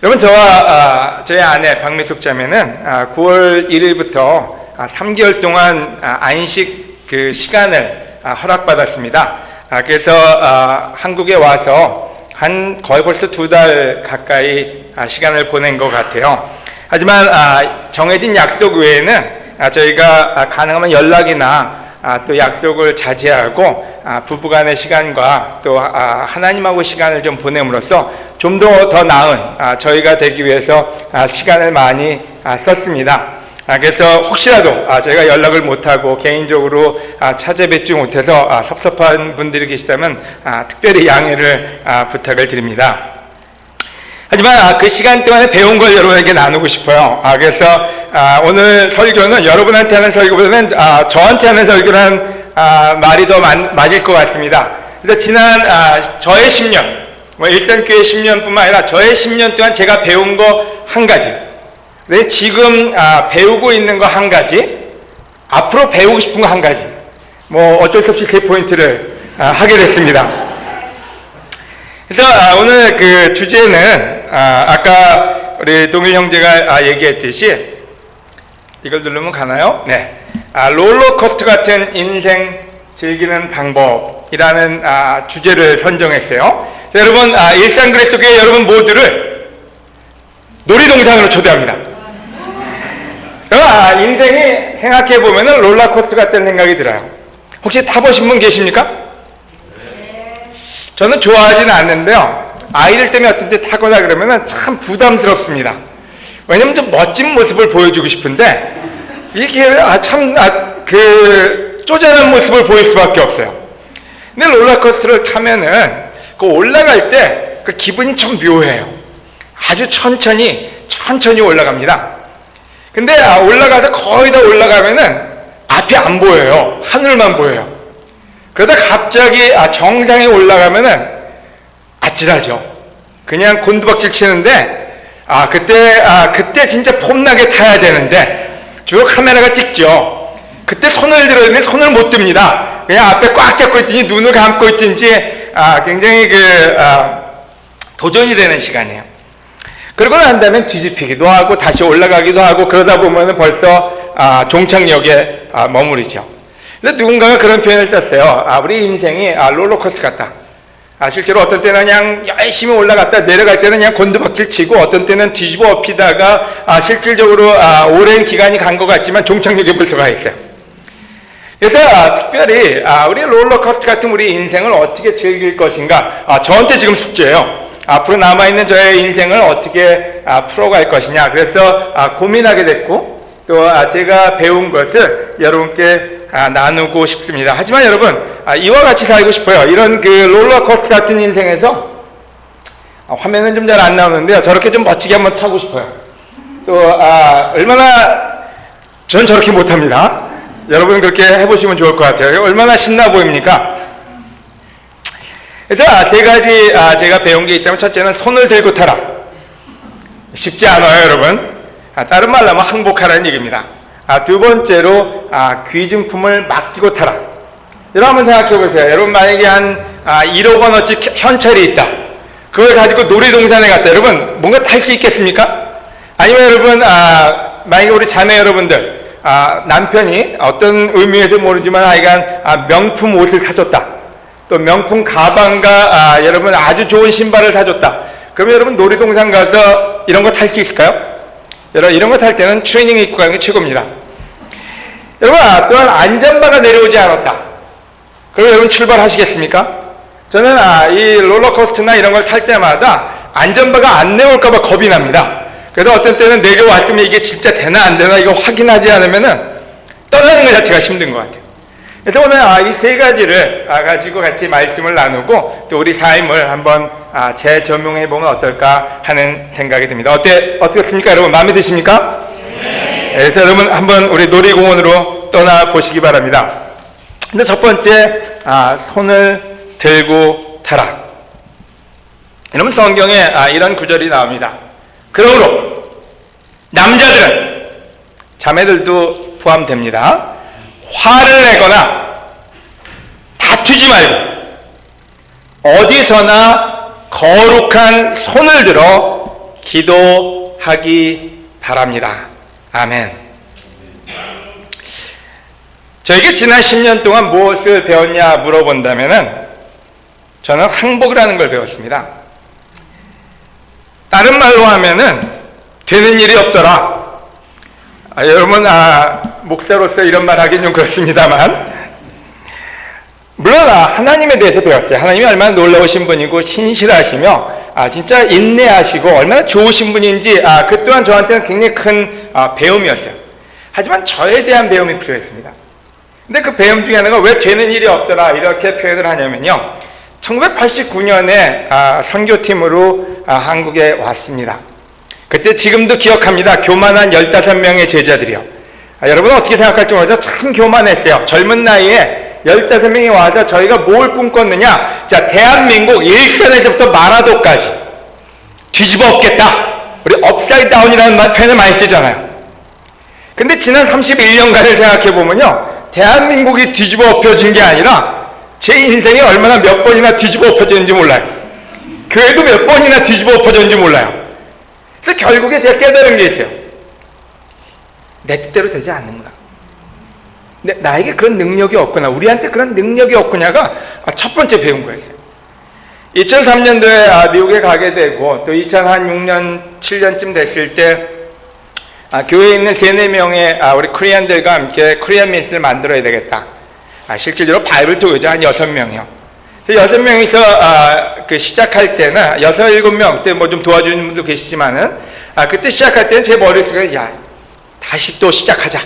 여러분, 저와 저희 아내 박미숙 자매는 9월 1일부터 3개월 동안 안식 그 시간을 허락받았습니다. 그래서 한국에 와서 거의 벌써 2달 가까이 시간을 보낸 것 같아요. 하지만 정해진 약속 외에는 저희가 가능하면 연락이나 또 약속을 자제하고 부부간의 시간과 또 하나님하고 시간을 좀 보냄으로써 좀 더 나은 저희가 되기 위해서 시간을 많이 썼습니다. 그래서 혹시라도 저희가 연락을 못하고 개인적으로 찾아뵙지 못해서 섭섭한 분들이 계시다면 특별히 양해를 부탁을 드립니다. 하지만 그 시간 동안에 배운 걸 여러분에게 나누고 싶어요. 그래서 오늘 설교는 여러분한테 하는 설교보다는 저한테 하는 설교라는 말이 더 맞을 것 같습니다. 그래서 지난 저의 10년, 일산교회 10년뿐만 아니라 저의 10년 동안 제가 배운 거 한 가지, 지금 배우고 있는 거 한 가지, 앞으로 배우고 싶은 거 한 가지, 어쩔 수 없이 3포인트를 하게 됐습니다. 그래서 오늘 그 주제는 아까 우리 동일 형제가 얘기했듯이, 이걸 누르면 가나요? 네. 롤러코스터 같은 인생 즐기는 방법이라는 주제를 선정했어요. 여러분, 일산 그리스도교회 여러분 모두를 놀이동산으로 초대합니다. 인생이 생각해보면 롤러코스터 같다는 생각이 들어요. 혹시 타보신 분 계십니까? 저는 좋아하지는 않는데요, 아이들 때문에 어떤 때 타거나 그러면 참 부담스럽습니다. 왜냐면 좀 멋진 모습을 보여주고 싶은데 이게 쪼잔한 모습을 보일 수밖에 없어요. 근데 롤러코스터를 타면은 그 올라갈 때 그 기분이 좀 묘해요. 아주 천천히 올라갑니다. 근데 올라가서 거의 다 올라가면은 앞이 안 보여요. 하늘만 보여요. 그러다 갑자기 정상에 올라가면은 아찔하죠. 그냥 곤두박질 치는데 그때 진짜 폼나게 타야 되는데 주로 카메라가 찍죠. 그때 손을 들어야 되는데 손을 못 듭니다. 그냥 앞에 꽉 잡고 있든지 눈을 감고 있든지 굉장히 도전이 되는 시간이에요. 그러고 난 다음에 뒤집히기도 하고 다시 올라가기도 하고 그러다 보면 벌써 종착역에 머무르죠. 그래서 누군가가 그런 표현을 썼어요. 우리 인생이 롤러코스터 같다. 실제로 어떤 때는 그냥 열심히 올라갔다 내려갈 때는 그냥 곤두박질 치고, 어떤 때는 뒤집어 엎히다가 실질적으로 오랜 기간이 간 것 같지만 종착역에 벌써 가 있어요. 그래서 특별히 우리 롤러코스터 같은 우리 인생을 어떻게 즐길 것인가, 저한테 지금 숙제예요. 앞으로 남아있는 저의 인생을 어떻게 풀어갈 것이냐. 그래서 고민하게 됐고, 또 제가 배운 것을 여러분께 나누고 싶습니다. 하지만 여러분, 이와 같이 살고 싶어요. 이런 그 롤러코스터 같은 인생에서 화면은 좀 잘 안 나오는데요, 저렇게 좀 멋지게 한번 타고 싶어요. 또 저는 저렇게 못합니다. 여러분 그렇게 해보시면 좋을 것 같아요. 얼마나 신나 보입니까? 그래서 3가지 제가 배운 게 있다면, 첫째는 손을 들고 타라. 쉽지 않아요, 여러분. 다른 말로 하면 항복하라는 얘기입니다. 두 번째로 귀중품을 맡기고 타라. 여러분 한번 생각해 보세요. 여러분 만약에 한 1억 원어치 현찰이 있다. 그걸 가지고 놀이동산에 갔다. 여러분 뭔가 탈 수 있겠습니까? 아니면 여러분 만약에 우리 자매 여러분들, 남편이 어떤 의미에서 모르지만 하여간 명품 옷을 사줬다. 또 명품 가방과 여러분 아주 좋은 신발을 사줬다. 그러면 여러분 놀이동산 가서 이런 거 탈 수 있을까요? 여러분 이런 거 탈 때는 트레이닝 입고 가는 게 최고입니다. 여러분 또한 안전바가 내려오지 않았다. 그럼 여러분 출발하시겠습니까? 저는 이 롤러코스터나 이런 걸 탈 때마다 안전바가 안 내려올까봐 겁이 납니다. 그래서 어떤 때는 내게 왔으면 이게 진짜 되나 안 되나 이거 확인하지 않으면은 떠나는 것 자체가 힘든 것 같아요. 그래서 오늘 이 3가지를 가지고 같이 말씀을 나누고 또 우리 삶을 한번 재조명해 보면 어떨까 하는 생각이 듭니다. 어떻습니까? 여러분 마음에 드십니까? 네. 그래서 여러분 한번 우리 놀이공원으로 떠나 보시기 바랍니다. 근데 첫 번째, 손을 들고 타라. 여러분 성경에 이런 구절이 나옵니다. 그러므로 남자들은, 자매들도 포함됩니다, 화를 내거나 다투지 말고 어디서나 거룩한 손을 들어 기도하기 바랍니다. 아멘. 저에게 지난 10년 동안 무엇을 배웠냐 물어본다면은 저는 항복이라는 걸 배웠습니다. 다른 말로 하면은 되는 일이 없더라. 여러분, 목사로서 이런 말 하긴 좀 그렇습니다만, 물론 하나님에 대해서 배웠어요. 하나님이 얼마나 놀라우신 분이고 신실하시며 진짜 인내하시고 얼마나 좋으신 분인지 그 또한 저한테는 굉장히 큰 배움이었어요. 하지만 저에 대한 배움이 필요했습니다. 근데 그 배움 중에 하나가 왜 되는 일이 없더라 이렇게 표현을 하냐면요, 1989년에 선교팀으로 한국에 왔습니다. 그때 지금도 기억합니다. 교만한 15명의 제자들이요. 여러분은 어떻게 생각할지 모르죠. 참 교만했어요. 젊은 나이에 15명이 와서 저희가 뭘 꿈꿨느냐, 자, 대한민국 일선에서부터 마라도까지 뒤집어 엎겠다. 우리 업사이드 다운이라는 표현을 많이 쓰잖아요. 근데 지난 31년간을 생각해보면요, 대한민국이 뒤집어 엎혀진 게 아니라 제 인생이 얼마나 몇 번이나 뒤집어 엎혀졌는지 몰라요. 교회도 몇 번이나 뒤집어 엎혀졌는지 몰라요. 그래서 결국에 제가 깨달은 게 있어요. 내 뜻대로 되지 않는구나. 나에게 그런 능력이 없구나. 우리한테 그런 능력이 없구냐가 첫 번째 배운 거였어요. 2003년도에 미국에 가게 되고 또 2006년, 7년쯤 됐을 때 교회에 있는 3-4명의 우리 코리안들과 함께 코리안 미니스트를 만들어야 되겠다. 실질적으로 바이블 토요자 한 6명이요. 6명이서 시작할 때는 6, 7명, 그때 뭐 좀 도와주는 분도 계시지만은 그때 시작할 때는 제 머릿속에 다시 또 시작하자.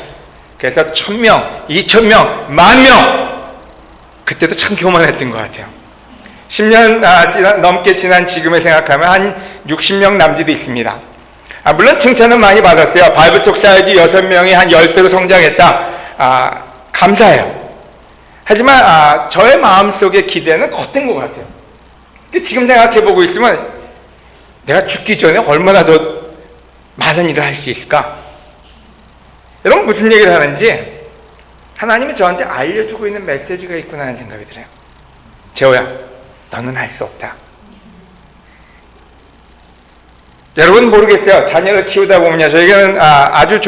그래서 1000명, 2000명, 10,000명! 그때도 참 교만했던 것 같아요. 10년 넘게 지난 지금을 생각하면 한 60명 남짓도 있습니다. 물론 칭찬은 많이 받았어요. 바이블톡 사이즈 6명이 한 10배로 성장했다. 감사해요. 하지만 저의 마음속의 기대는 컸던 것 같아요. 지금 생각해보고 있으면 내가 죽기 전에 얼마나 더 많은 일을 할 수 있을까? 여러분, 무슨 얘기를 하는지 하나님이 저한테 알려주고 있는 메시지가 있구나 하는 생각이 들어요. 재호야, 너는 할 수 없다. 여러분 모르겠어요. 자녀를 키우다 보면요, 저에게는 아주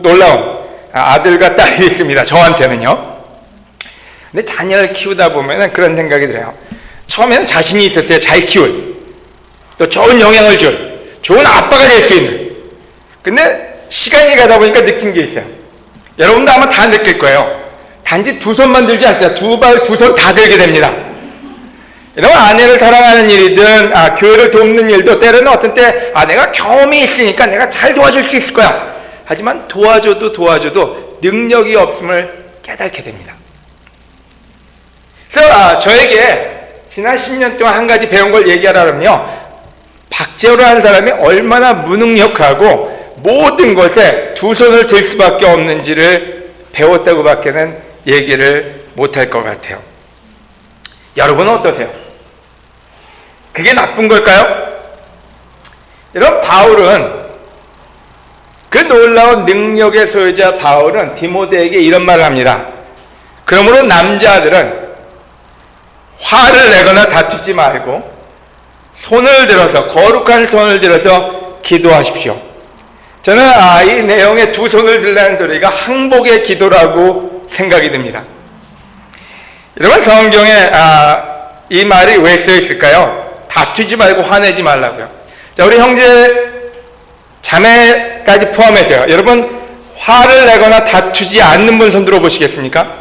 놀라운 아들과 딸이 있습니다. 저한테는요. 근데 자녀를 키우다 보면 그런 생각이 들어요. 처음에는 자신이 있었어요. 잘 키울, 또 좋은 영향을 줄, 좋은 아빠가 될 수 있는. 근데 시간이 가다 보니까 느낀 게 있어요. 여러분도 아마 다 느낄 거예요. 단지 두 손만 들지 않습니다. 두 발, 두 손 다 들게 됩니다. 여러분, 아내를 사랑하는 일이든 교회를 돕는 일도 때로는 어떤 때 내가 경험이 있으니까 내가 잘 도와줄 수 있을 거야. 하지만 도와줘도 능력이 없음을 깨닫게 됩니다. 그래서 저에게 지난 10년 동안 한 가지 배운 걸 얘기하라면요, 박재호라는 사람이 얼마나 무능력하고 모든 것에 두 손을 들 수밖에 없는지를 배웠다고 밖에는 얘기를 못할 것 같아요. 여러분은 어떠세요? 그게 나쁜 걸까요? 여러분, 바울은, 그 놀라운 능력의 소유자 바울은 디모데에게 이런 말을 합니다. 그러므로 남자들은 화를 내거나 다투지 말고 손을 들어서, 거룩한 손을 들어서 기도하십시오. 저는 이 내용에 두 손을 들라는 소리가 항복의 기도라고 생각이 듭니다. 여러분, 성경에 이 말이 왜 써 있을까요? 다투지 말고 화내지 말라고요. 자, 우리 형제 자매까지 포함해서요, 여러분, 화를 내거나 다투지 않는 분 손 들어보시겠습니까?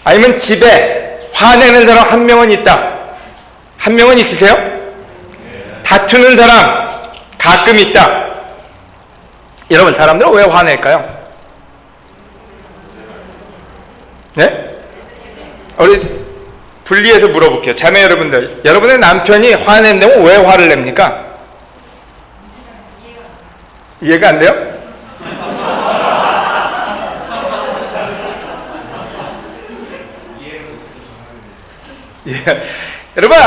아니면 집에 화내는 사람 한 명은 있다. 한 명은 있으세요? 다투는 사람 가끔 있다. 여러분, 사람들은 왜 화낼까요? 네? 우리 분리해서 물어볼게요. 자매 여러분들, 여러분의 남편이 화낸다면 왜 화를 냅니까? 이해가 안 돼요? 예. 여러분,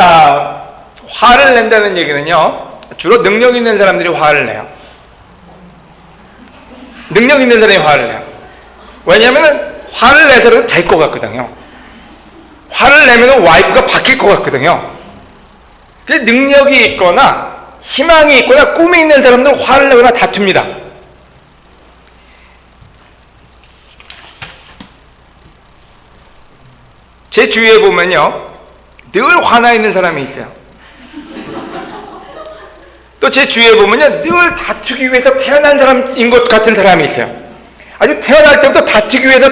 화를 낸다는 얘기는요, 주로 능력 있는 사람들이 화를 내요. 능력 있는 사람이 화를 내요. 왜냐하면 화를 내서라도 될 것 같거든요. 화를 내면 와이프가 바뀔 것 같거든요. 능력이 있거나 희망이 있거나 꿈이 있는 사람들은 화를 내거나 다툽니다. 제 주위에 보면요, 늘 화나 있는 사람이 있어요. 또 제 주위에 보면요, 늘 다투기 위해서 태어난 사람인 것 같은 사람이 있어요. 아주 태어날 때부터 다투기 위해서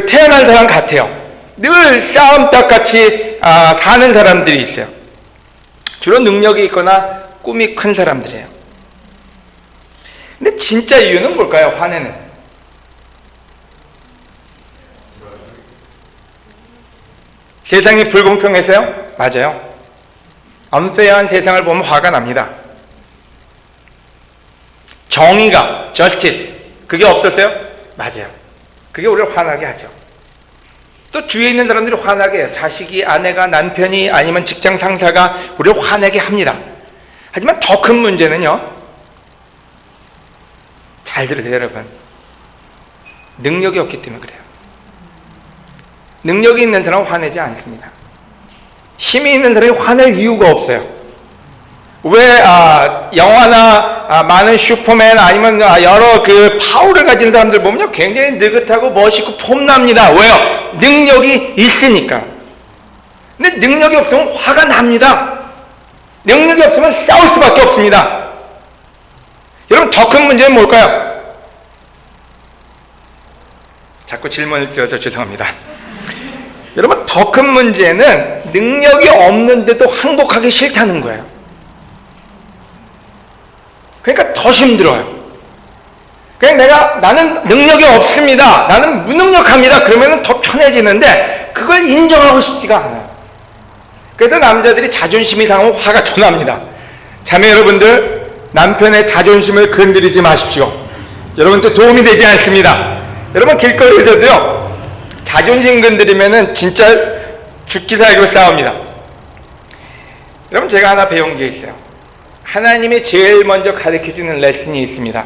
태어난 사람 같아요. 늘 싸움닭같이 사는 사람들이 있어요. 주로 능력이 있거나 꿈이 큰 사람들이에요. 근데 진짜 이유는 뭘까요? 화내는 세상이 불공평해서요? 맞아요. unfair한 세상을 보면 화가 납니다. 정의가 justice 그게 없었어요? 맞아요. 그게 우리를 화나게 하죠. 또 주위에 있는 사람들이 화나게 해요. 자식이, 아내가, 남편이, 아니면 직장 상사가 우리를 화내게 합니다. 하지만 더 큰 문제는요, 잘 들으세요 여러분, 능력이 없기 때문에 그래요. 능력이 있는 사람은 화내지 않습니다. 힘이 있는 사람이 화낼 이유가 없어요. 왜 영화나 많은 슈퍼맨 아니면 여러 그 파워를 가진 사람들 보면요, 굉장히 느긋하고 멋있고 폼납니다. 왜요? 능력이 있으니까. 근데 능력이 없으면 화가 납니다. 능력이 없으면 싸울 수밖에 없습니다. 여러분, 더 큰 문제는 뭘까요? 자꾸 질문을 드려서 죄송합니다. 여러분, 더 큰 문제는 능력이 없는데도 항복하기 싫다는 거예요. 그러니까 더 힘들어요. 그냥 나는 능력이 없습니다, 나는 무능력합니다, 그러면 더 편해지는데 그걸 인정하고 싶지가 않아요. 그래서 남자들이 자존심이 상하면 화가 더 납니다. 자매 여러분들, 남편의 자존심을 건드리지 마십시오. 여러분한테 도움이 되지 않습니다. 여러분, 길거리에서도요, 자존심 건드리면은 진짜 죽기 살기로 싸웁니다. 여러분, 제가 하나 배운 게 있어요. 하나님이 제일 먼저 가르쳐주는 레슨이 있습니다.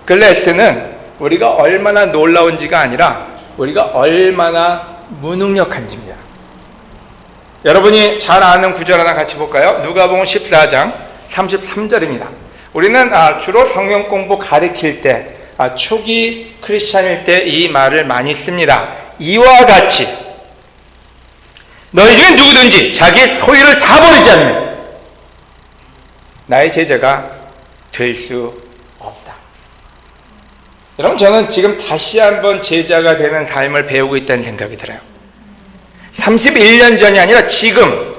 그 레슨은 우리가 얼마나 놀라운지가 아니라 우리가 얼마나 무능력한지입니다. 여러분이 잘 아는 구절 하나 같이 볼까요? 누가복음 14장 33절입니다. 우리는 주로 성경 공부 가르칠 때, 초기 크리스찬일 때 이 말을 많이 씁니다. 이와 같이 너희 중에 누구든지 자기 소유를 다 버리지 않으면 나의 제자가 될 수 없다. 여러분, 저는 지금 다시 한번 제자가 되는 삶을 배우고 있다는 생각이 들어요. 31년 전이 아니라 지금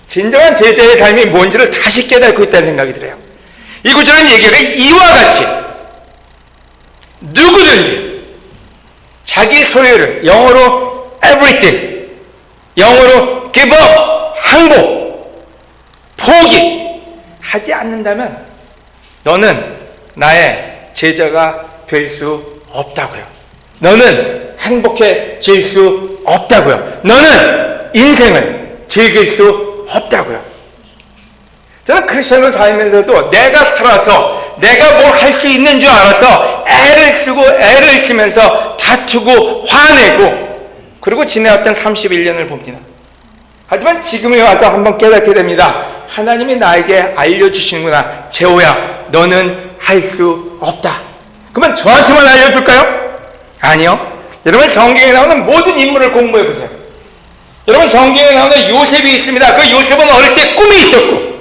진정한 제자의 삶이 뭔지를 다시 깨닫고 있다는 생각이 들어요. 이 구절은 얘기가 이와 같이 누구든지 자기 소유를, 영어로 everything, 영어로 give up, 항복, 포기 하지 않는다면 너는 나의 제자가 될 수 없다고요. 너는 행복해질 수 없다고요. 너는 인생을 즐길 수 없다고요. 저는 크리스천으로 살면서도 내가 살아서 내가 뭘 할 수 있는 줄 알아서 애를 쓰고 애를 쓰면서 다투고 화내고 그리고 지내왔던 31년을 봅니다. 하지만 지금에 와서 한번 깨닫게 됩니다. 하나님이 나에게 알려주시는구나. 재호야, 너는 할 수 없다. 그러면 저한테만 알려줄까요? 아니요. 여러분, 성경에 나오는 모든 인물을 공부해보세요. 여러분, 성경에 나오는 요셉이 있습니다. 그 요셉은 어릴 때 꿈이 있었고,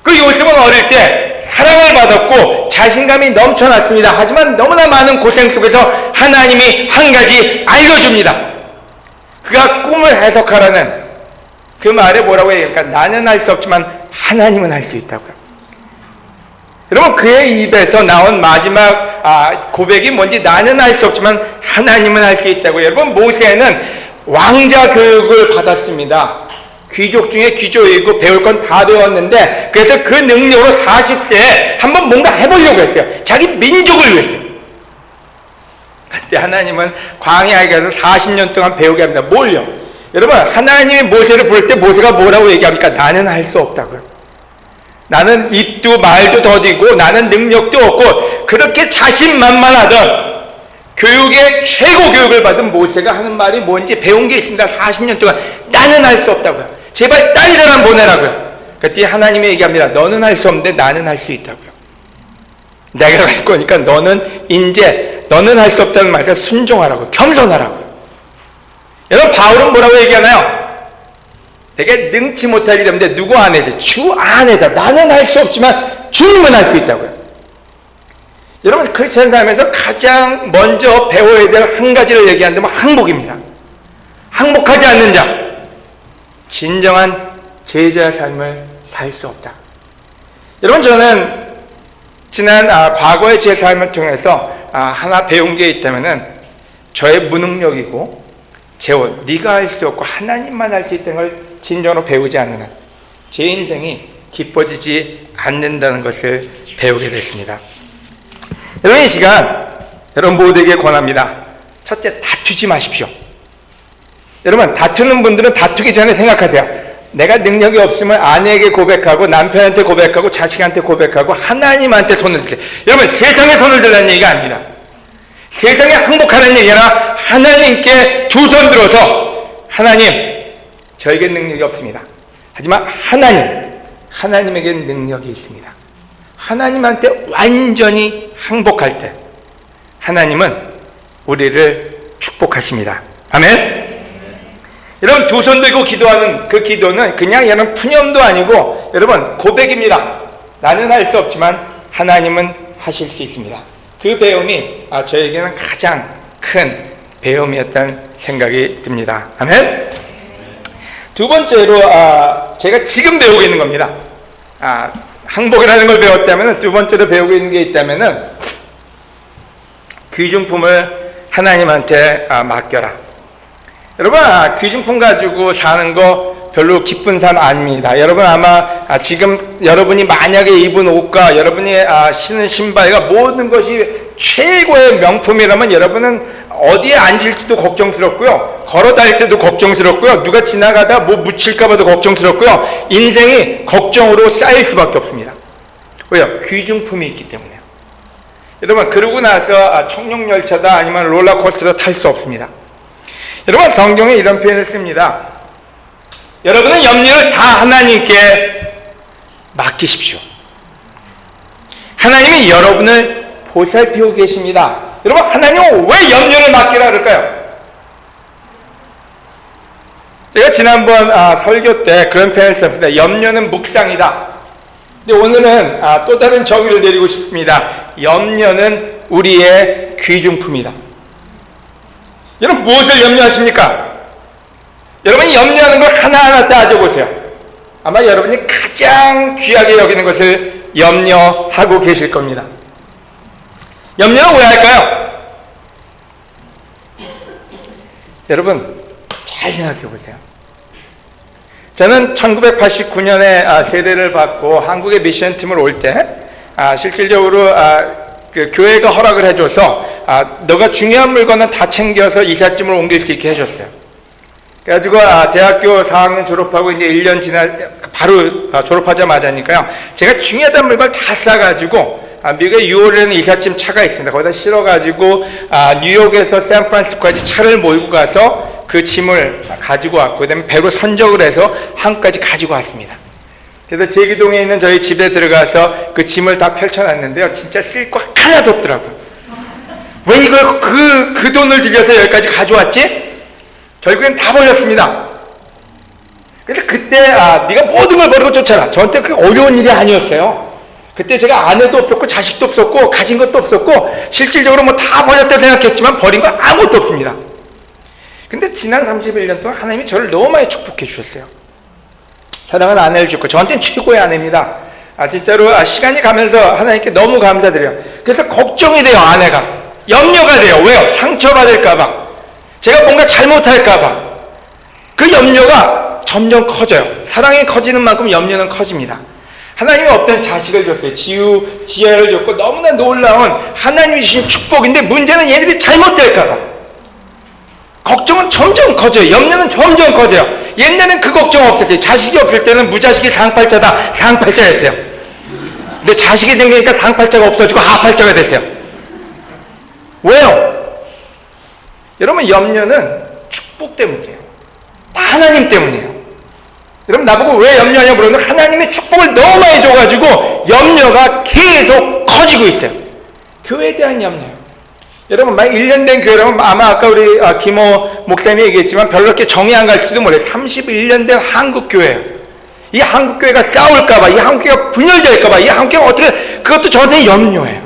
그 요셉은 어릴 때 사랑을 받았고 자신감이 넘쳐났습니다. 하지만 너무나 많은 고생 속에서 하나님이 한 가지 알려줍니다. 그가 꿈을 해석하라는 그 말에 뭐라고 얘기합니까? 나는 할 수 없지만 하나님은 할 수 있다고요. 여러분, 그의 입에서 나온 마지막 고백이 뭔지, 나는 할 수 없지만 하나님은 할 수 있다고요. 여러분, 모세는 왕자 교육을 받았습니다. 귀족 중에 귀족이고 배울 건 다 배웠는데, 그래서 그 능력으로 40세에 한번 뭔가 해보려고 했어요. 자기 민족을 위해서요. 그때 하나님은 광야에 가서 40년 동안 배우게 합니다. 뭘요? 여러분, 하나님이 모세를 부를 때 모세가 뭐라고 얘기합니까? 나는 할 수 없다고요. 나는 입도 말도 더디고 나는 능력도 없고, 그렇게 자신만만하던 교육의 최고 교육을 받은 모세가 하는 말이 뭔지 배운 게 있습니다. 40년 동안 나는 할 수 없다고요. 제발 딴 사람 보내라고요. 그때 하나님이 얘기합니다. 너는 할 수 없는데 나는 할 수 있다고요. 내가 할 거니까 너는 할 수 없다는 말에 순종하라고, 겸손하라고요. 여러분, 바울은 뭐라고 얘기하나요? 되게 능치 못할 일인데 누구 안에서? 주 안에서. 나는 할 수 없지만 주님은 할 수 있다고요. 여러분, 크리스천 삶에서 가장 먼저 배워야 될 한 가지를 얘기한다면 항복입니다. 항복하지 않는 자, 진정한 제자의 삶을 살 수 없다. 여러분, 저는 지난 과거의 제 삶을 통해서 하나 배운 게 있다면은 저의 무능력이고 재원, 네가 할 수 없고 하나님만 할 수 있다는 걸 진정으로 배우지 않는 한 제 인생이 기뻐지지 않는다는 것을 배우게 됐습니다. 여러분, 이 시간 여러분 모두에게 권합니다. 첫째, 다투지 마십시오. 여러분, 다투는 분들은 다투기 전에 생각하세요. 내가 능력이 없으면 아내에게 고백하고 남편한테 고백하고 자식한테 고백하고 하나님한테 손을 드세요. 여러분, 세상에 손을 들라는 얘기가 아닙니다. 세상에 항복하는 얘기 아니라 하나님께 두 손 들어서 하나님, 저에게 능력이 없습니다. 하지만 하나님에게 능력이 있습니다. 하나님한테 완전히 항복할 때 하나님은 우리를 축복하십니다. 아멘. 여러분, 두 손 들고 기도하는 그 기도는 그냥 여러분 푸념도 아니고 여러분 고백입니다. 나는 할 수 없지만 하나님은 하실 수 있습니다. 그 배움이 저에게는 가장 큰 배움이었다는 생각이 듭니다. 아멘. 두 번째로 제가 지금 배우고 있는 겁니다. 항복이라는 걸 배웠다면 두 번째로 배우고 있는 게 있다면은 귀중품을 하나님한테 맡겨라. 여러분, 귀중품 가지고 사는 거 별로 기쁜 삶 아닙니다. 여러분, 아마 지금 여러분이 만약에 입은 옷과 여러분이 신은 신발과 모든 것이 최고의 명품이라면 여러분은 어디에 앉을지도 걱정스럽고요, 걸어 다닐 때도 걱정스럽고요, 누가 지나가다 뭐 묻힐까 봐도 걱정스럽고요, 인생이 걱정으로 쌓일 수밖에 없습니다. 왜요? 귀중품이 있기 때문에요. 여러분, 그러고 나서 청룡열차다 아니면 롤러코스터다 탈 수 없습니다. 여러분, 성경에 이런 표현을 씁니다. 여러분은 염려를 다 하나님께 맡기십시오. 하나님이 여러분을 보살피고 계십니다. 여러분, 하나님은 왜 염려를 맡기라 그럴까요? 제가 지난번 설교 때 그런 표현을 썼습니다. 염려는 묵상이다. 근데 오늘은 또 다른 정의를 내리고 싶습니다. 염려는 우리의 귀중품이다. 여러분, 무엇을 염려하십니까? 여러분이 염려하는 걸 하나하나 따져보세요. 아마 여러분이 가장 귀하게 여기는 것을 염려하고 계실 겁니다. 염려는 왜 할까요? 여러분, 잘 생각해 보세요. 저는 1989년에 세대를 받고 한국의 미션팀을 올 때 실질적으로 그 교회가 허락을 해줘서 너가 중요한 물건은 다 챙겨서 이삿짐을 옮길 수 있게 해줬어요. 그래가지고 대학교 4학년 졸업하고 이제 1년 바로 졸업하자마자니까요, 제가 중요한 물건을 다 싸가지고 미국의 유월에는 이삿짐 차가 있습니다. 거기다 실어가지고 뉴욕에서 샌프란시스코까지 차를 몰고 가서 그 짐을 가지고 왔고, 그 다음에 배로 선적을 해서 한국까지 가지고 왔습니다. 그래서 제기동에 있는 저희 집에 들어가서 그 짐을 다 펼쳐놨는데요, 진짜 쓸 거 하나도 없더라고요. 왜 이걸 그 돈을 들여서 여기까지 가져왔지? 결국엔 다 버렸습니다. 그래서 그때 네가 모든 걸 버리고 쫓아라. 저한테 그게 어려운 일이 아니었어요. 그때 제가 아내도 없었고 자식도 없었고 가진 것도 없었고 실질적으로 뭐 다 버렸다고 생각했지만 버린 거 아무것도 없습니다. 근데 지난 31년 동안 하나님이 저를 너무 많이 축복해 주셨어요. 사랑하는 아내를 주고, 저한테는 최고의 아내입니다. 진짜로 시간이 가면서 하나님께 너무 감사드려요. 그래서 걱정이 돼요. 아내가 염려가 돼요. 왜요? 상처받을까봐, 제가 뭔가 잘못할까봐. 그 염려가 점점 커져요. 사랑이 커지는 만큼 염려는 커집니다. 하나님이 어떤 자식을 줬어요. 지혜를 줬고 너무나 놀라운 하나님이 주신 축복인데 문제는 얘들이 잘못될까봐 걱정은 점점 커져요. 염려는 점점 커져요. 옛날엔 그 걱정 없었어요. 자식이 없을 때는 무자식이 상팔자다, 상팔자였어요. 근데 자식이 생기니까 상팔자가 없어지고 하팔자가 됐어요. 왜요? 여러분, 염려는 축복 때문이에요. 다 하나님 때문이에요. 여러분 나보고 왜 염려하냐고 물었는데 하나님의 축복을 너무 많이 줘가지고 염려가 계속 커지고 있어요. 교회에 대한 염려요. 여러분 만약 1년 된 교회라면 아마 아까 우리 김호 목사님이 얘기했지만 별로 그렇게 정이 안 갈지도 몰라요. 31년 된 한국교회예요. 이 한국교회가 싸울까봐, 이 한국교회가 분열될까봐, 이 한국교회가 어떻게, 그것도 저한테 염려예요.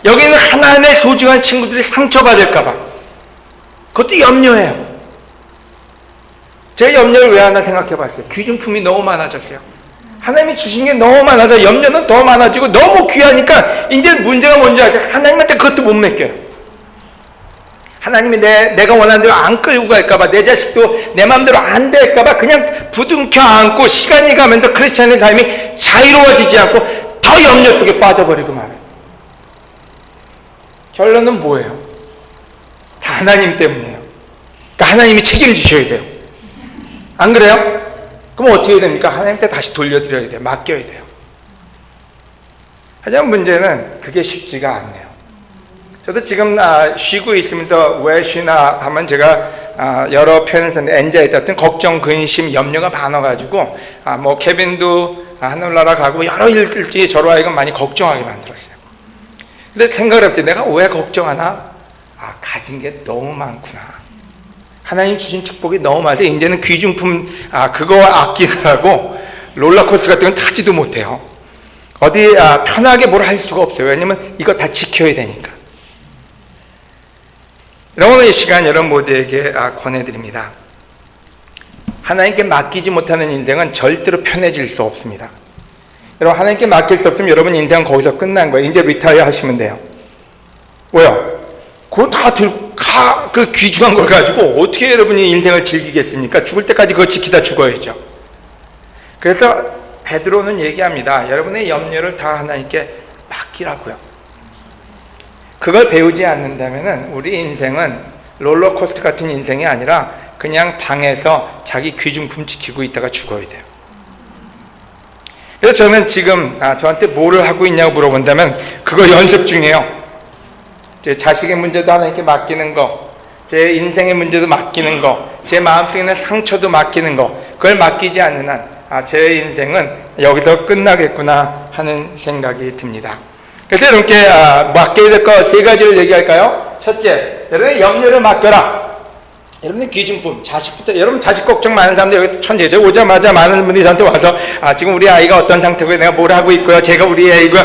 여기 있는 하나님의 소중한 친구들이 상처받을까봐 그것도 염려예요. 제가 염려를 왜 하나 생각해봤어요. 귀중품이 너무 많아졌어요. 하나님이 주신 게 너무 많아서 염려는 더 많아지고 너무 귀하니까 이제 문제가 뭔지 아세요? 하나님한테 그것도 못 맡겨요. 하나님이 내가 원하는 대로 안 끌고 갈까봐, 내 자식도 내 마음대로 안 될까봐 그냥 부둥켜 안고 시간이 가면서 크리스찬의 삶이 자유로워지지 않고 더 염려 속에 빠져버리고 말아요. 결론은 뭐예요? 다 하나님 때문이에요. 그러니까 하나님이 책임지셔야 돼요. 안 그래요? 그럼 어떻게 해야 됩니까? 하나님한테 다시 돌려드려야 돼요. 맡겨야 돼요. 하지만 문제는 그게 쉽지가 않네요. 저도 지금 쉬고 있으면서 왜 쉬나 하면 제가 여러 표현에서 엔자이티 같은 걱정, 근심, 염려가 많아가지고 뭐 케빈도 하늘나라 가고 여러 일들이 저로 하여금 많이 걱정하게 만들었어요. 근데 생각을 해봤더니 내가 왜 걱정하나? 가진 게 너무 많구나. 하나님 주신 축복이 너무 많아서 이제는 귀중품 그거 아끼느라고 롤러코스터 같은 건 타지도 못해요. 어디 편하게 뭘 할 수가 없어요. 왜냐면 이거 다 지켜야 되니까. 오늘 이 시간 여러분 모두에게 권해드립니다. 하나님께 맡기지 못하는 인생은 절대로 편해질 수 없습니다. 여러분 하나님께 맡길 수 없으면 여러분 인생은 거기서 끝난 거예요. 이제 리타이어 하시면 돼요. 왜요? 그거 다 들고 그 귀중한 걸 가지고 어떻게 여러분이 인생을 즐기겠습니까? 죽을 때까지 그거 지키다 죽어야죠. 그래서 베드로는 얘기합니다. 여러분의 염려를 다 하나님께 맡기라고요. 그걸 배우지 않는다면 우리 인생은 롤러코스터 같은 인생이 아니라 그냥 방에서 자기 귀중품 지키고 있다가 죽어야 돼요. 그래서 저는 지금 저한테 뭐를 하고 있냐고 물어본다면 그거 연습 중이에요. 제 자식의 문제도 하나님께 맡기는 거, 제 인생의 문제도 맡기는 거, 제 마음속에 있는 상처도 맡기는 거, 그걸 맡기지 않는 한 제 인생은 여기서 끝나겠구나 하는 생각이 듭니다. 그래서 여러분께 맡겨야 될 거 세 가지를 얘기할까요? 첫째, 여러분의 염려를 맡겨라. 여러분의 귀중품, 자식부터. 여러분 자식 걱정 많은 사람들 여기 천재죠. 오자마자 많은 분들이 저한테 와서 지금 우리 아이가 어떤 상태고 내가 뭘 하고 있고요, 제가 우리 아이고요.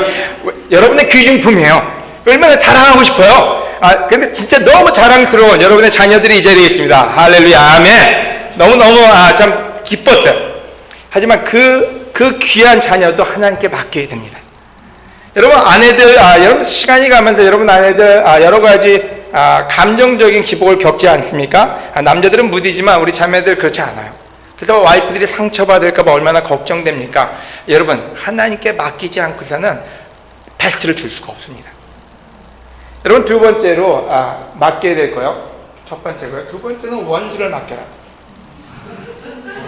여러분의 귀중품이에요. 얼마나 자랑하고 싶어요. 근데 진짜 너무 자랑스러운 여러분의 자녀들이 이 자리에 있습니다. 할렐루야, 아멘. 너무너무 참 기뻤어요. 하지만 그 귀한 자녀도 하나님께 맡겨야 됩니다. 여러분 아내들, 여러분 시간이 가면서 여러분 아내들 여러 가지 감정적인 기복을 겪지 않습니까? 남자들은 무디지만 우리 자매들 그렇지 않아요. 그래서 와이프들이 상처받을까 봐 얼마나 걱정됩니까? 여러분 하나님께 맡기지 않고서는 베스트를 줄 수가 없습니다. 여러분 두 번째로 맡겨야 될 거요. 첫 번째고요. 두 번째는 원수를 맡겨라.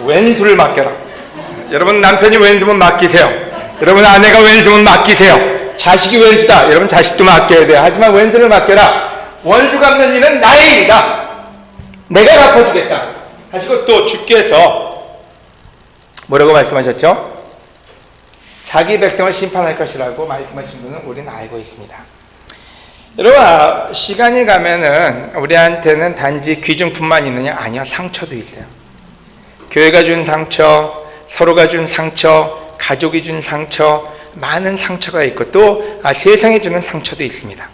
왼수를 맡겨라. 여러분 남편이 왼수면 맡기세요. 여러분 아내가 왼수면 맡기세요. 자식이 왼수다. 여러분 자식도 맡겨야 돼요. 하지만 왼수를 맡겨라. 원수 갚는 일은 나의 일이다. 내가 갚아주겠다 하시고 또 주께서 뭐라고 말씀하셨죠? 자기 백성을 심판할 것이라고 말씀하신 분은 우리는 알고 있습니다. 여러분 시간이 가면은 우리한테는 단지 귀중품만 있느냐? 아니요, 상처도 있어요. 교회가 준 상처, 서로가 준 상처, 가족이 준 상처, 많은 상처가 있고 또 세상이 주는 상처도 있습니다.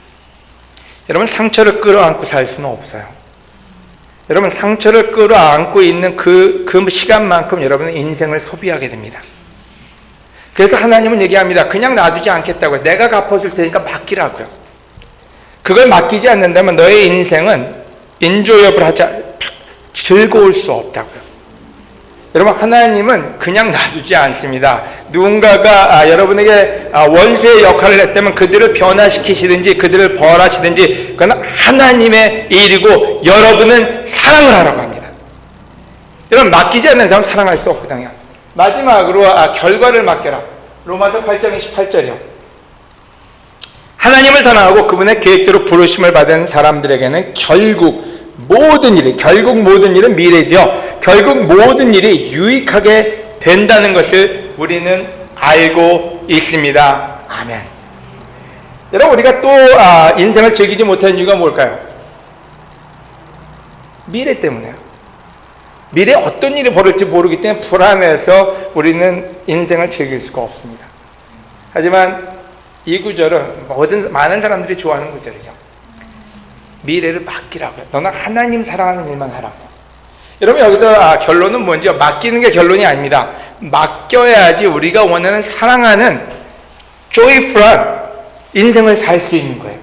여러분 상처를 끌어안고 살 수는 없어요. 여러분 상처를 끌어안고 있는 그 시간만큼 여러분은 인생을 소비하게 됩니다. 그래서 하나님은 얘기합니다. 그냥 놔두지 않겠다고요. 내가 갚아줄 테니까 맡기라고요. 그걸 맡기지 않는다면 너의 인생은 인조엽을 하자 즐거울 수 없다고요. 여러분 하나님은 그냥 놔두지 않습니다. 누군가가 여러분에게 원수의 역할을 했다면 그들을 변화시키시든지 그들을 벌하시든지 그건 하나님의 일이고 여러분은 사랑을 하라고 합니다. 여러분 맡기지 않는 사람 사랑할 수 없거든요. 마지막으로 결과를 맡겨라. 로마서 8장 28절이요. 하나님을 사랑하고 그분의 계획대로 부르심을 받은 사람들에게는 결국 모든 일은 미래죠. 결국 모든 일이 유익하게 된다는 것을 우리는 알고 있습니다. 아멘. 여러분, 우리가 또 인생을 즐기지 못하는 이유가 뭘까요? 미래 때문에요. 미래에 어떤 일이 벌어질지 모르기 때문에 불안해서 우리는 인생을 즐길 수가 없습니다. 하지만 이 구절은 많은 사람들이 좋아하는 구절이죠. 미래를 맡기라고요. 너는 하나님 사랑하는 일만 하라고. 여러분, 여기서 결론은 뭔지요? 맡기는 게 결론이 아닙니다. 맡겨야지 우리가 원하는 사랑하는 joyful한 인생을 살 수 있는 거예요.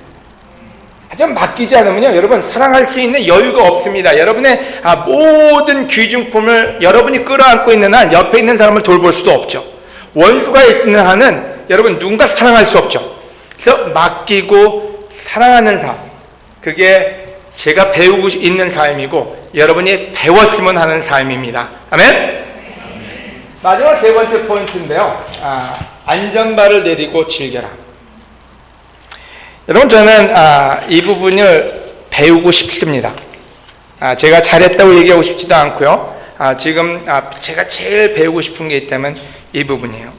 하지만 맡기지 않으면요, 여러분, 사랑할 수 있는 여유가 없습니다. 여러분의 모든 귀중품을 여러분이 끌어안고 있는 한 옆에 있는 사람을 돌볼 수도 없죠. 원수가 있는 한은 여러분 누군가 사랑할 수 없죠. 그래서 맡기고 사랑하는 삶, 그게 제가 배우고 있는 삶이고 여러분이 배웠으면 하는 삶입니다. 아멘? 마지막 세 번째 포인트인데요. 안전바를 내리고 즐겨라. 여러분, 저는 이 부분을 배우고 싶습니다. 제가 잘했다고 얘기하고 싶지도 않고요. 지금 제가 제일 배우고 싶은 게 있다면 이 부분이에요.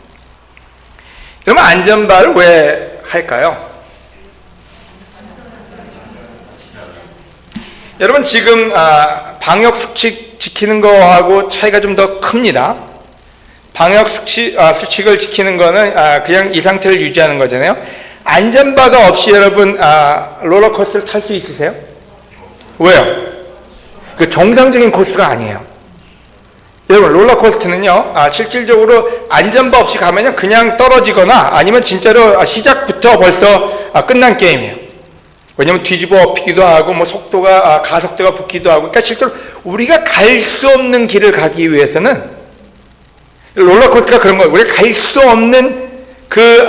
그러면 안전바를 왜 할까요? 여러분, 지금 방역 수칙 지키는 거하고 차이가 좀 더 큽니다. 방역 수칙을 지키는 거는 그냥 이 상태를 유지하는 거잖아요. 안전바가 없이 여러분 롤러코스터를 탈 수 있으세요? 왜요? 그 정상적인 코스가 아니에요. 여러분, 롤러코스터는요, 실질적으로 안전바 없이 가면요 그냥 떨어지거나 아니면 진짜로 시작부터 벌써 끝난 게임이에요. 왜냐면 뒤집어 엎히기도 하고 뭐 속도가 가속도가 붙기도 하고, 그러니까 실제로 우리가 갈 수 없는 길을 가기 위해서는 롤러코스터가 그런 거예요. 우리가 갈 수 없는 그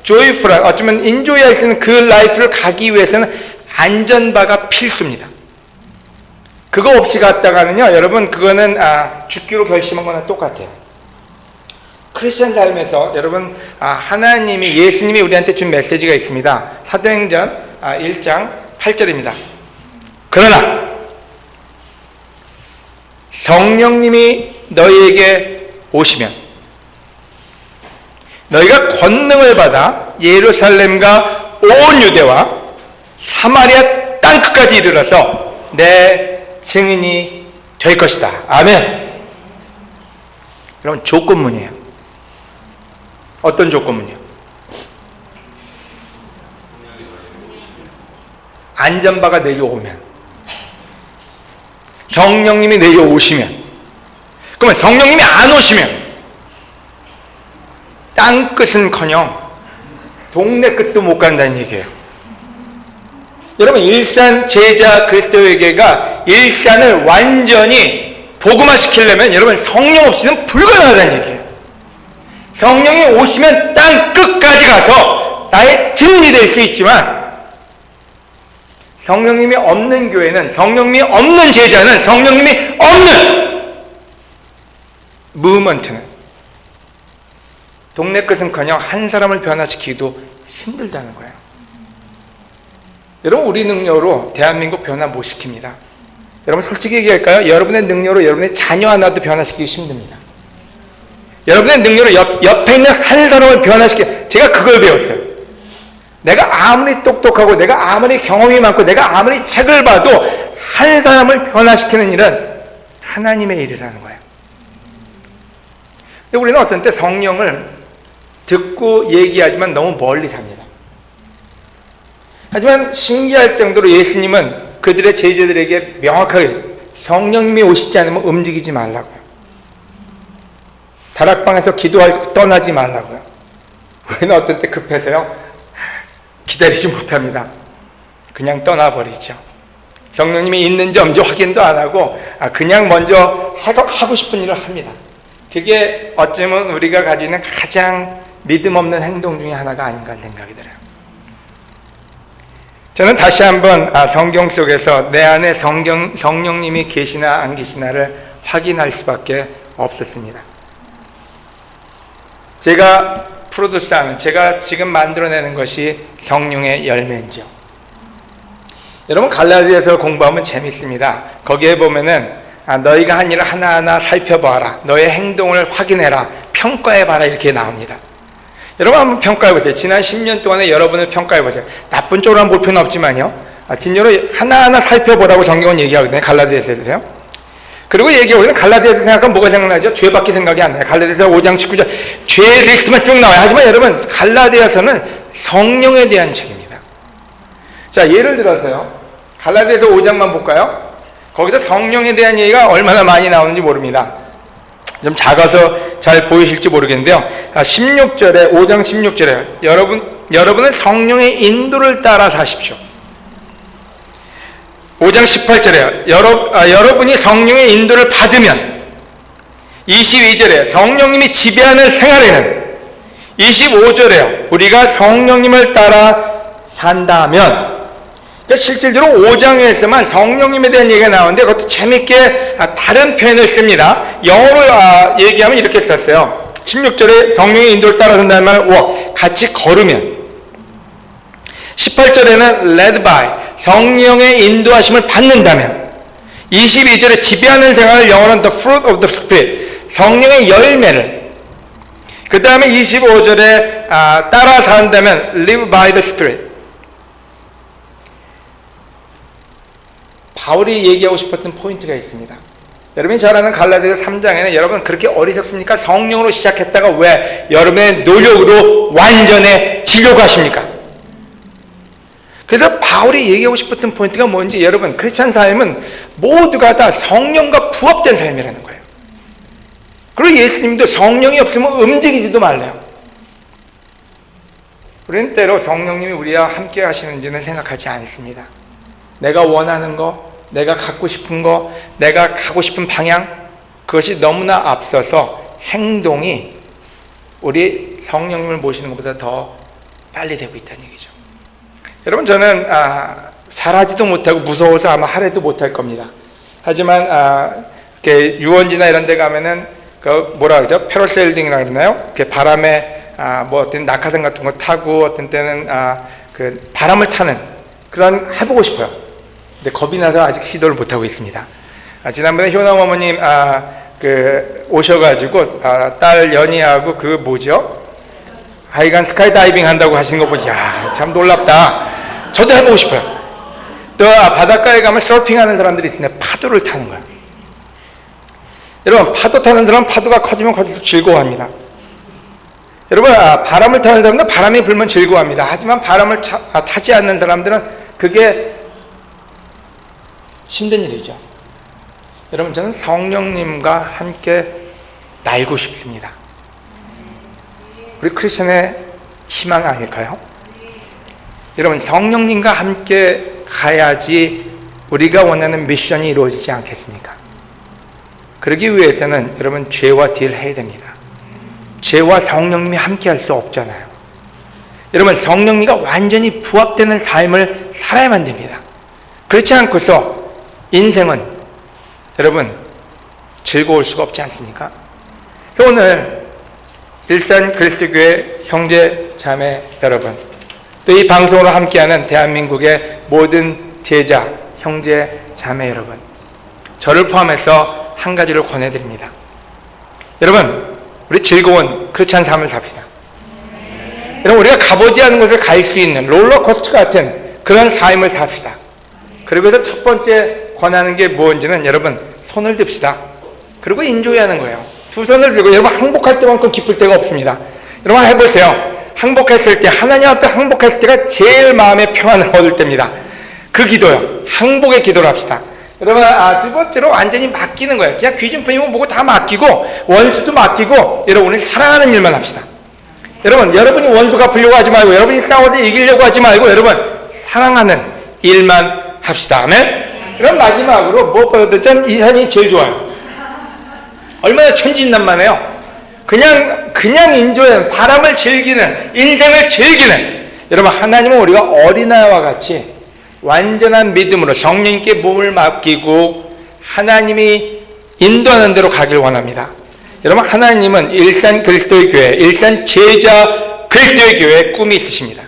조이풀한, 어쩌면 인조이할 수 있는 그 라이프를 가기 위해서는 안전바가 필수입니다. 그거 없이 갔다가는요, 여러분, 그거는 죽기로 결심한 거나 똑같아요. 크리스천 삶에서 여러분, 예수님이 우리한테 준 메시지가 있습니다. 사도행전 1장 8절입니다. 그러나 성령님이 너희에게 오시면 너희가 권능을 받아 예루살렘과 온 유대와 사마리아 땅끝까지 이르러서 내 증인이 될 것이다. 아멘. 여러분, 조건문이에요. 어떤 조건문이요? 안전바가 내려오면, 성령님이 내려오시면, 그러면 성령님이 안 오시면 땅끝은커녕 동네 끝도 못 간다는 얘기예요. 여러분, 일산 제자 그리스도에게가 일산을 완전히 복음화시키려면 여러분 성령 없이는 불가능하다는 얘기예요. 성령이 오시면 땅 끝까지 가서 나의 증인이 될 수 있지만, 성령님이 없는 교회는, 성령님이 없는 제자는, 성령님이 없는 무브먼트는 동네 끝은커녕 한 사람을 변화시키기도 힘들다는 거예요. 여러분, 우리 능력으로 대한민국 변화 못 시킵니다. 여러분, 솔직히 얘기할까요? 여러분의 능력으로 여러분의 자녀 하나도 변화시키기 힘듭니다. 여러분의 능력으로 옆에 있는 한 사람을 제가 그걸 배웠어요. 내가 아무리 똑똑하고 내가 아무리 경험이 많고 내가 아무리 책을 봐도 한 사람을 변화시키는 일은 하나님의 일이라는 거예요. 근데 우리는 어떤 때 성령을 듣고 얘기하지만 너무 멀리 삽니다. 하지만 신기할 정도로 예수님은 그들의 제자들에게 명확하게 성령님이 오시지 않으면 움직이지 말라고요. 다락방에서 기도하고 떠나지 말라고요. 우리는 어떤 때 급해서요, 기다리지 못합니다. 그냥 떠나버리죠. 성령님이 있는지 없는지 확인도 안 하고 그냥 먼저 하고 싶은 일을 합니다. 그게 어쩌면 우리가 가지고 있는 가장 믿음 없는 행동 중에 하나가 아닌가 생각이 들어요. 저는 다시 한번 성경 속에서 내 안에 성령님이 계시나 안 계시나를 확인할 수밖에 없었습니다. 제가 프로듀스하는, 제가 지금 만들어내는 것이 성령의 열매인지요. 여러분, 갈라디아서 공부하면 재밌습니다. 거기에 보면은 너희가 한 일을 하나하나 살펴봐라. 너의 행동을 확인해라. 평가해봐라. 이렇게 나옵니다. 여러분 한번 평가해보세요. 지난 10년 동안에 여러분을 평가해보세요. 나쁜 쪽으로 한번 볼 필요는 없지만요. 진짜로 하나하나 살펴보라고 성경은 얘기하거든요. 갈라디아서에서요. 그리고 얘기하거든요. 갈라디아서 생각하면 뭐가 생각나죠? 죄밖에 생각이 안 나요. 갈라디아서 5장 19절 죄 리스트만 쭉 나와요. 하지만 여러분 갈라디아서는 성령에 대한 책입니다. 자, 예를 들어서요. 갈라디아서 5장만 볼까요? 거기서 성령에 대한 얘기가 얼마나 많이 나오는지 모릅니다. 좀 작아서 잘 보이실지 모르겠는데요. 16절에 5장 16절에 여러분은 성령의 인도를 따라 사십시오. 5장 18절에 여러분이 성령의 인도를 받으면 22절에 성령님이 지배하는 생활에는 25절에요. 우리가 성령님을 따라 산다면 실질적으로 5장에서만 성령님에 대한 얘기가 나오는데 그것도 재밌게 다른 표현을 씁니다. 영어로 얘기하면 이렇게 썼어요. 16절에 성령의 인도를 따라선다는 말은 같이 걸으면 18절에는 led by 성령의 인도하심을 받는다면 22절에 지배하는 생활을 영어로는 the fruit of the spirit 성령의 열매를 그 다음에 25절에 따라 산다면 live by the spirit 바울이 얘기하고 싶었던 포인트가 있습니다. 여러분이 잘 아는 갈라디아서 3장에는 여러분 그렇게 어리석습니까? 성령으로 시작했다가 왜 여러분의 노력으로 완전해지려고 하십니까? 그래서 바울이 얘기하고 싶었던 포인트가 뭔지 여러분 크리스찬 삶은 모두가 다 성령과 부합된 삶이라는 거예요. 그리고 예수님도 성령이 없으면 움직이지도 말래요. 우리는 때로 성령님이 우리와 함께 하시는지는 생각하지 않습니다. 내가 원하는 거, 내가 갖고 싶은 거, 내가 가고 싶은 방향 그것이 너무나 앞서서 행동이 우리 성령님을 모시는 것보다 더 빨리 되고 있다는 얘기죠. 여러분 저는 잘하지도 못하고 무서워서 아마 하려도 못할 겁니다. 하지만 이렇게 유원지나 이런 데 가면은 그 뭐라 그러죠? 패러세일링이라고 그러나요? 바람에 뭐 어떤 낙하산 같은 거 타고 어떤 때는 그 바람을 타는 그런 해보고 싶어요. 근데 겁이 나서 아직 시도를 못 하고 있습니다. 지난번에 효남 어머님 그 오셔가지고 딸 연희하고 그 뭐죠? 하여간 스카이다이빙 한다고 하시는 거 보니 참 놀랍다. 저도 해보고 싶어요. 또 바닷가에 가면 서핑하는 사람들이 있으네. 파도를 타는 거예요. 여러분 파도 타는 사람은 파도가 커지면 커질수록 즐거워합니다. 여러분 바람을 타는 사람들은 바람이 불면 즐거워합니다. 하지만 바람을 타지 않는 사람들은 그게 힘든 일이죠. 여러분 저는 성령님과 함께 날고 싶습니다. 우리 크리스천의 희망 아닐까요? 여러분 성령님과 함께 가야지 우리가 원하는 미션이 이루어지지 않겠습니까? 그러기 위해서는 여러분 죄와 딜해야 됩니다. 죄와 성령님이 함께 할 수 없잖아요. 여러분 성령님과 완전히 부합되는 삶을 살아야만 됩니다. 그렇지 않고서 인생은 여러분 즐거울 수가 없지 않습니까? 그래서 오늘 일산 그리스도교회 형제 자매 여러분 또 이 방송으로 함께하는 대한민국의 모든 제자 형제 자매 여러분 저를 포함해서 한 가지를 권해드립니다. 여러분 우리 즐거운 크리스찬 삶을 삽시다. 여러분 우리가 가보지 않은 곳을 갈 수 있는 롤러코스터 같은 그런 삶을 삽시다. 그리고 해서 첫 번째 권하는 게 뭔지는 여러분 손을 듭시다. 그리고 인조이하는 거예요. 두 손을 들고 여러분 항복할 때만큼 기쁠 때가 없습니다. 여러분 해보세요. 항복했을 때 하나님 앞에 항복했을 때가 제일 마음의 평안을 얻을 때입니다. 그 기도요. 항복의 기도를 합시다. 여러분 두 번째로 완전히 맡기는 거예요. 진짜 귀중품이고 뭐고 다 맡기고 원수도 맡기고 여러분 오늘 사랑하는 일만 합시다. 여러분이 원수 갚으려고 하지 말고 여러분이 싸워서 이기려고 하지 말고 여러분 사랑하는 일만 합시다. 아멘. 그럼 마지막으로 무엇보다도 전 이 사진이 제일 좋아요. 얼마나 천진난만해요. 그냥 인조하는 바람을 즐기는 인생을 즐기는 여러분 하나님은 우리가 어린아이와 같이 완전한 믿음으로 성령님께 몸을 맡기고 하나님이 인도하는 대로 가길 원합니다. 여러분 하나님은 일산 그리스도의 교회 일산 제자 그리스도의 교회에 꿈이 있으십니다.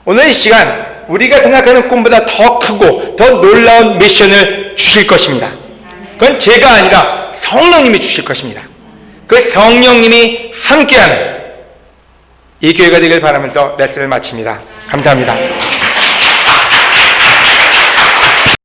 오늘 이 시간 우리가 생각하는 꿈보다 더 크고 더 놀라운 미션을 주실 것입니다. 그건 제가 아니라 성령님이 주실 것입니다. 그 성령님이 함께하는 이 교회가 되길 바라면서 레슨을 마칩니다. 감사합니다.